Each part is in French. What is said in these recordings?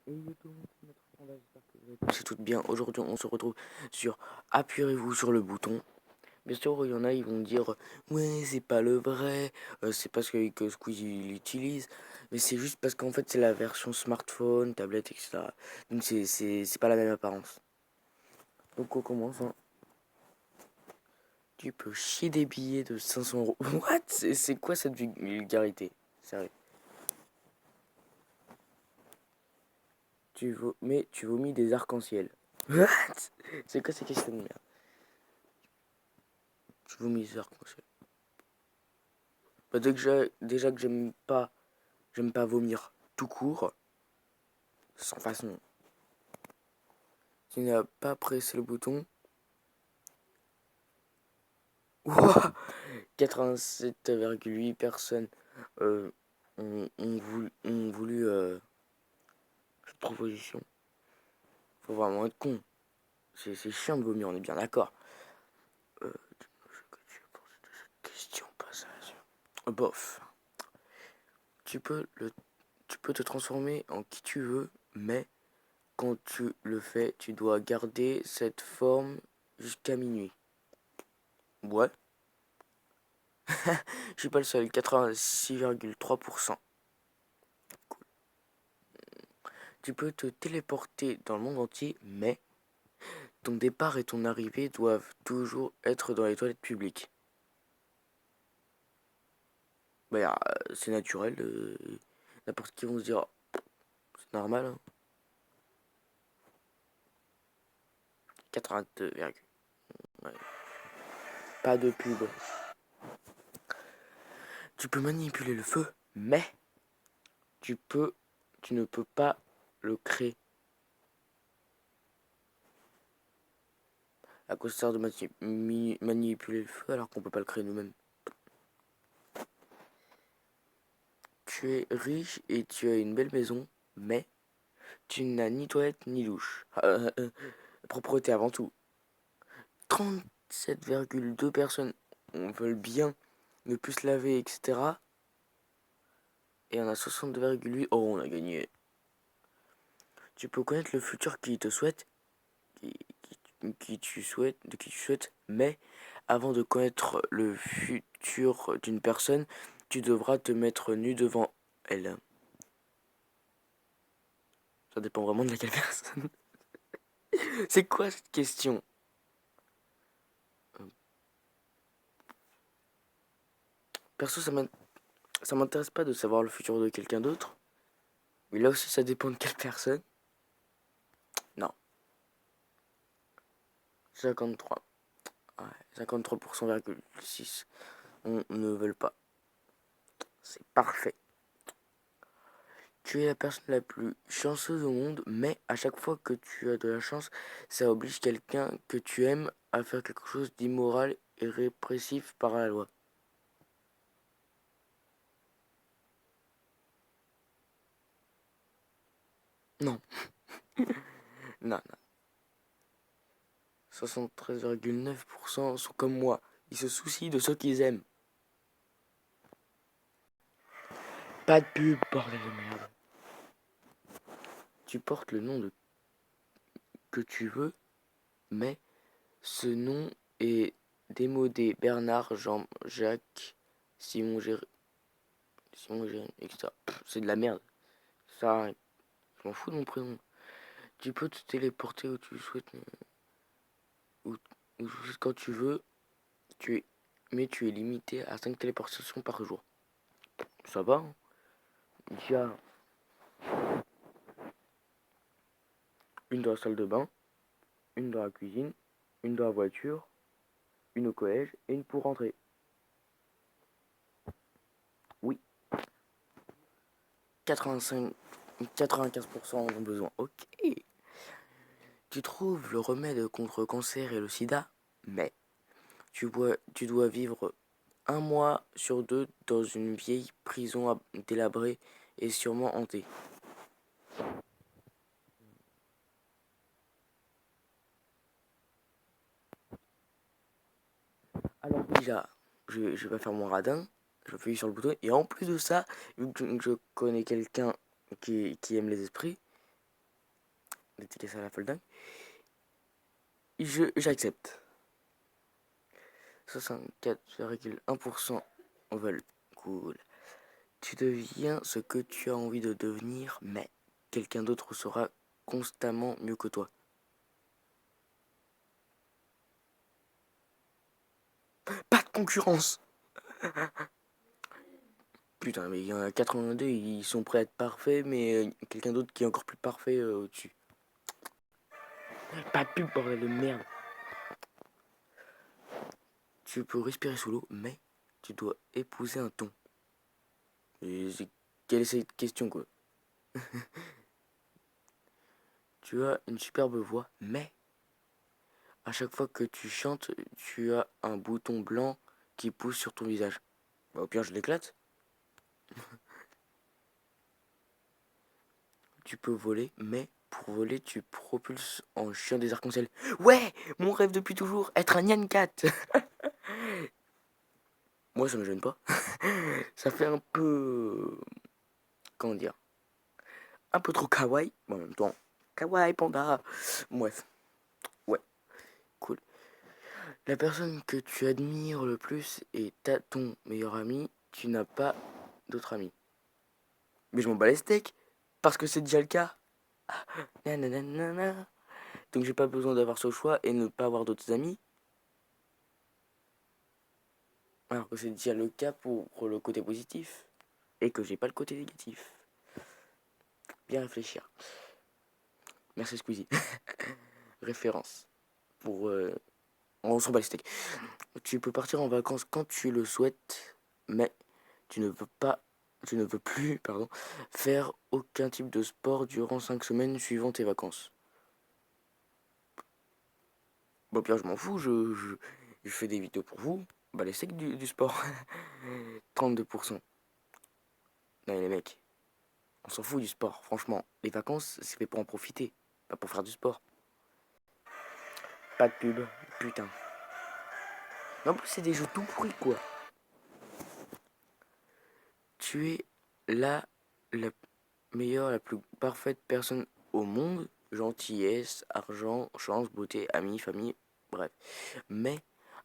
Et tout le monde, c'est notre Panda, j'espère que vous allez tous et toutes bien. Aujourd'hui, on se retrouve sur Appuyez-vous sur le bouton. Bien sûr, il y en a, ils vont dire ouais, c'est pas le vrai, c'est parce que Squeezie l'utilise, mais c'est juste parce qu'en fait, c'est la version smartphone, tablette, etc. Donc, c'est pas la même apparence. Donc, on commence. Hein. Tu peux chier des billets de 500 €. What? C'est quoi cette vulgarité? Sérieux. Mais tu vomis des arcs-en-ciel. What? C'est quoi ces questions de merde? Tu vomis des arcs-en-ciel. Bah, déjà que j'aime pas vomir tout court, sans façon. Tu n'as pas pressé le bouton. Ouah, 87,8 personnes ont voulu cette proposition. Faut vraiment être con. C'est chiant de vomir, on est bien d'accord. Que tu penses de cette question, passage. Bof. Tu peux, le, tu peux te transformer en qui tu veux, mais quand tu le fais, tu dois garder cette forme jusqu'à minuit. Ouais. Je suis pas le seul, 86,3%. Cool. Tu peux te téléporter dans le monde entier, mais ton départ et ton arrivée doivent toujours être dans les toilettes publiques. Bah, c'est naturel. N'importe qui vont se dire, c'est normal. Hein. 82, ouais. Pas de pub. Tu peux manipuler le feu, mais tu ne peux pas le créer. À quoi ça sert de manipuler le feu alors qu'on peut pas le créer nous-mêmes? Tu es riche et tu as une belle maison, mais tu n'as ni toilette ni douche. Propreté avant tout. 37,2 personnes veulent bien ne plus se laver, etc. Et on a 62,8. Oh, on a gagné. Tu peux connaître le futur qui te souhaite, de qui tu souhaites, mais avant de connaître le futur d'une personne, tu devras te mettre nu devant elle. Ça dépend vraiment de laquelle personne. C'est quoi cette question? Perso, ça m'intéresse pas de savoir le futur de quelqu'un d'autre. Mais là aussi, ça dépend de quelle personne. Non. 53. Ouais, 53,6%. On ne veut pas. C'est parfait. Tu es la personne la plus chanceuse au monde, mais à chaque fois que tu as de la chance, ça oblige quelqu'un que tu aimes à faire quelque chose d'immoral et répressif par la loi. Non. Non, non. 73,9% sont comme moi. Ils se soucient de ceux qu'ils aiment. Pas de pub, bordel de merde. Tu portes le nom que tu veux, mais ce nom est démodé. Bernard, Jean, Jacques, Simon, Jérémy, etc. C'est de la merde. Ça, je m'en fous de mon prénom. Tu peux te téléporter où tu souhaites, où, quand tu veux. Mais tu es limité à 5 téléportations par jour. Ça va, hein. Il y a une dans la salle de bain, une dans la cuisine, une dans la voiture, une au collège et une pour rentrer. Oui, 85, 95% en ont besoin. Ok. Tu trouves le remède contre le cancer et le sida, mais tu dois vivre un mois sur deux dans une vieille prison délabrée et sûrement hantée. Alors déjà, je vais faire mon radin, je appuie sur le bouton, et en plus de ça, vu que je connais quelqu'un qui aime les esprits, dédicace à la folle dingue. J'accepte. 64,1% veulent. Cool. Tu deviens ce que tu as envie de devenir, mais quelqu'un d'autre sera constamment mieux que toi. Pas de concurrence. Putain, mais il y en a 82, ils sont prêts à être parfaits, mais quelqu'un d'autre qui est encore plus parfait au-dessus. Pas de pub, bordel de merde. Tu peux respirer sous l'eau, mais tu dois épouser un thon. Quelle est cette question, quoi? Tu as une superbe voix, mais à chaque fois que tu chantes, tu as un bouton blanc qui pousse sur ton visage. Bah, au pire, je l'éclate. Tu peux voler, mais pour voler, tu propulses en chien des arcs-en-ciel. Ouais, mon rêve depuis toujours, être un Nyan Cat. Moi, ça me gêne pas. Ça fait un peu... Comment dire? Un peu trop kawaii. Mais en même temps, kawaii panda. Bref, ouais, cool. La personne que tu admires le plus est ton meilleur ami. Tu n'as pas d'autres amis. Mais je m'en bats les steaks. Parce que c'est déjà le cas. Nananana. Donc j'ai pas besoin d'avoir ce choix et ne pas avoir d'autres amis. Alors que c'est déjà le cas pour le côté positif. Et que j'ai pas le côté négatif. Bien réfléchir. Merci Squeezie. Référence. Pour... On s'en bat les steaks. Tu peux partir en vacances quand tu le souhaites. Mais tu ne veux pas... Tu ne veux plus, pardon, faire aucun type de sport durant 5 semaines suivant tes vacances. Bon, Pierre, je m'en fous, je fais des vidéos pour vous. Bah, les steaks du sport. 32%. Non, les mecs, on s'en fout du sport, franchement. Les vacances, c'est fait pour en profiter, pas pour faire du sport. Pas de pub, putain. Mais en plus, c'est des jeux tout pourris, quoi. Tu es la meilleure, la plus parfaite personne au monde. Gentillesse, argent, chance, beauté, amis, famille, bref. Mais,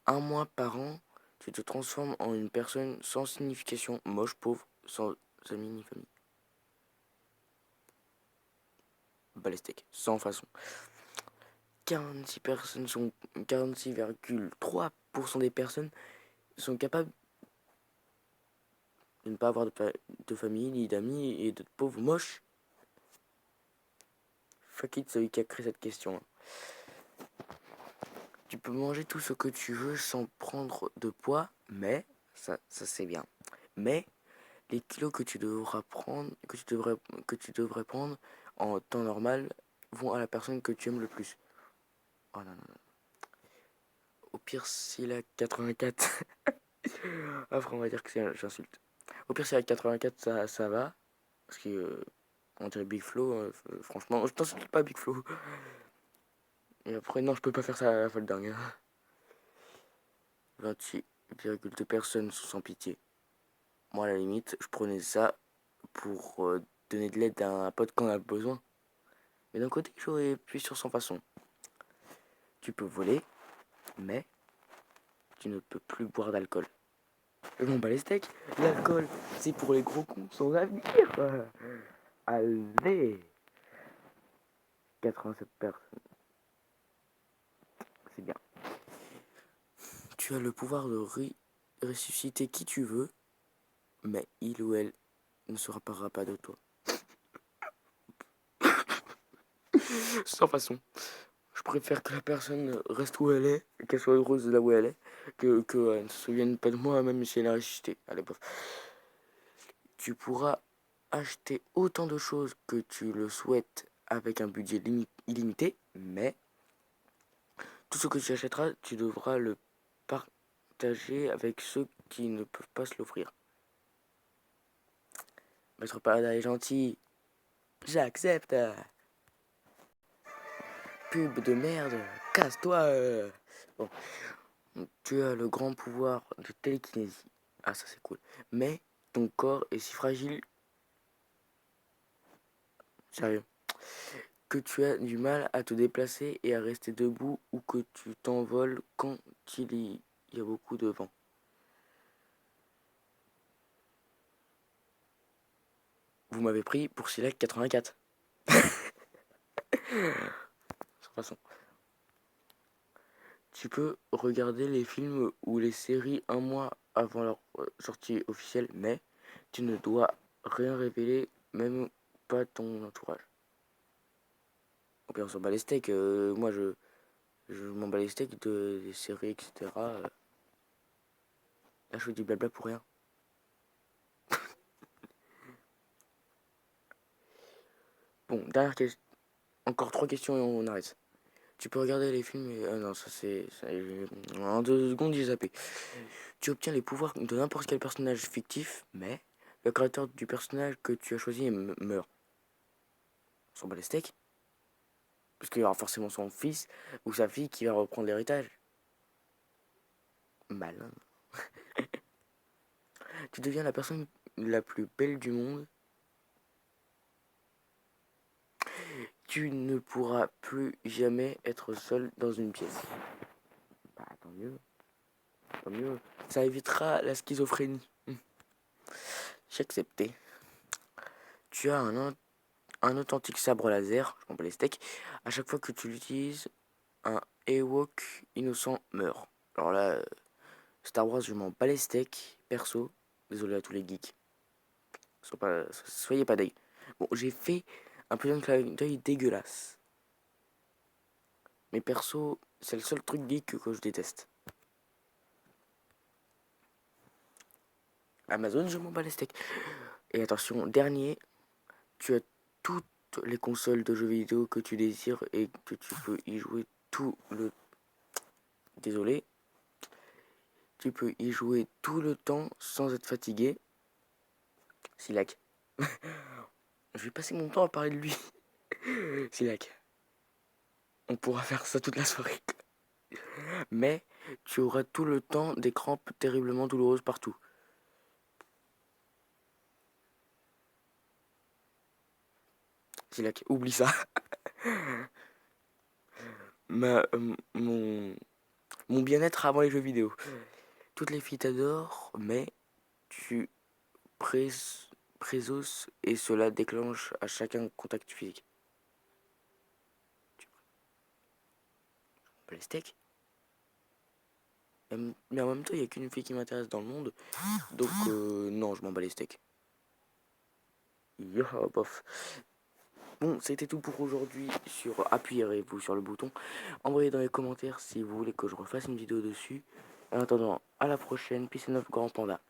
un mois par an, tu te transformes en une personne sans signification, moche, pauvre, sans amis ni famille. Balestek, sans façon. 46,3% des personnes sont capables de ne pas avoir de famille, ni d'amis, et d'être pauvres moches. Fuck it, celui qui a créé cette question. Tu peux manger tout ce que tu veux sans prendre de poids, mais, ça c'est bien. Mais, les kilos que tu devras prendre, que tu devrais prendre en temps normal vont à la personne que tu aimes le plus. Oh non, non, non. Au pire, s'il a 84. Après, on va dire que j'insulte. Au pire, s'il a 84, ça va. Parce que, on dirait Big Flo. Franchement, je t'insulte pas, Big Flo. Et après, non, je peux pas faire ça à la folle dingue. 28,2 personnes sont sans pitié. Moi, à la limite, je prenais ça pour donner de l'aide à un pote quand on a besoin. Mais d'un côté, j'aurais pu sur son façon. Tu peux voler, mais tu ne peux plus boire d'alcool. Bon, bah les steaks, l'alcool, c'est pour les gros cons sans avenir. Allez, 87 personnes, c'est bien. Tu as le pouvoir de ressusciter qui tu veux, mais il ou elle ne se rappellera pas de toi. Sans façon. Je préfère que la personne reste où elle est, qu'elle soit heureuse là où elle est, qu'elle ne se souvienne pas de moi, même si elle a ressuscité. Allez, bof. Tu pourras acheter autant de choses que tu le souhaites avec un budget illimité, mais tout ce que tu achèteras, tu devras le partager avec ceux qui ne peuvent pas se l'offrir. Maître Parada est gentil. J'accepte. Pub de merde. Casse-toi. Bon. Tu as le grand pouvoir de télékinésie. Ah, ça c'est cool. Mais ton corps est si fragile. Sérieux. que tu as du mal à te déplacer et à rester debout ou que tu t'envoles quand il y a beaucoup de vent. Vous m'avez pris pour Silac 84. Sans façon. Tu peux regarder les films ou les séries un mois avant leur sortie officielle, mais tu ne dois rien révéler, même pas ton entourage. Ok, on s'en bat les steaks. Moi, je m'en bats les steaks des séries, etc. Là, je fais du blabla pour rien. Bon, dernière question. Encore 3 questions et on arrête. Tu peux regarder les films et... Ah non, en 2 secondes, j'ai zappé. Tu obtiens les pouvoirs de n'importe quel personnage fictif, mais le créateur du personnage que tu as choisi meurt. On s'en bat les steaks. Parce qu'il y aura forcément son fils ou sa fille qui va reprendre l'héritage. Malin. Tu deviens la personne la plus belle du monde. Tu ne pourras plus jamais être seul dans une pièce. Bah, tant mieux. Tant mieux. Ça évitera la schizophrénie. J'ai accepté. Tu as un authentique sabre laser, je m'en bats les steaks. À chaque fois que tu l'utilises, un Ewok innocent meurt. Alors là, Star Wars, je m'en bats les steaks, perso. Désolé à tous les geeks. Soyez pas deg. Bon, j'ai fait un peu d'un clin d'œil dégueulasse. Mais perso, c'est le seul truc geek que je déteste. Amazon, je m'en bats les steaks. Et attention, dernier, tu as toutes les consoles de jeux vidéo que tu désires et que tu peux y jouer tout le... Désolé. Tu peux y jouer tout le temps sans être fatigué. Silac. Je vais passer mon temps à parler de lui. Silac. On pourra faire ça toute la soirée. Mais tu auras tout le temps des crampes terriblement douloureuses partout. Silac, oublie ça. Mon bien-être avant les jeux vidéo. Toutes les filles t'adorent, mais tu présos et cela déclenche à chacun contact physique. Les steaks. Mais en même temps, il n'y a qu'une fille qui m'intéresse dans le monde. Donc, non, je m'en bats les steaks. Bof. Bon, c'était tout pour aujourd'hui sur appuyez-vous sur le bouton. Envoyez dans les commentaires si vous voulez que je refasse une vidéo dessus. En attendant, à la prochaine. Peace and love, grand panda.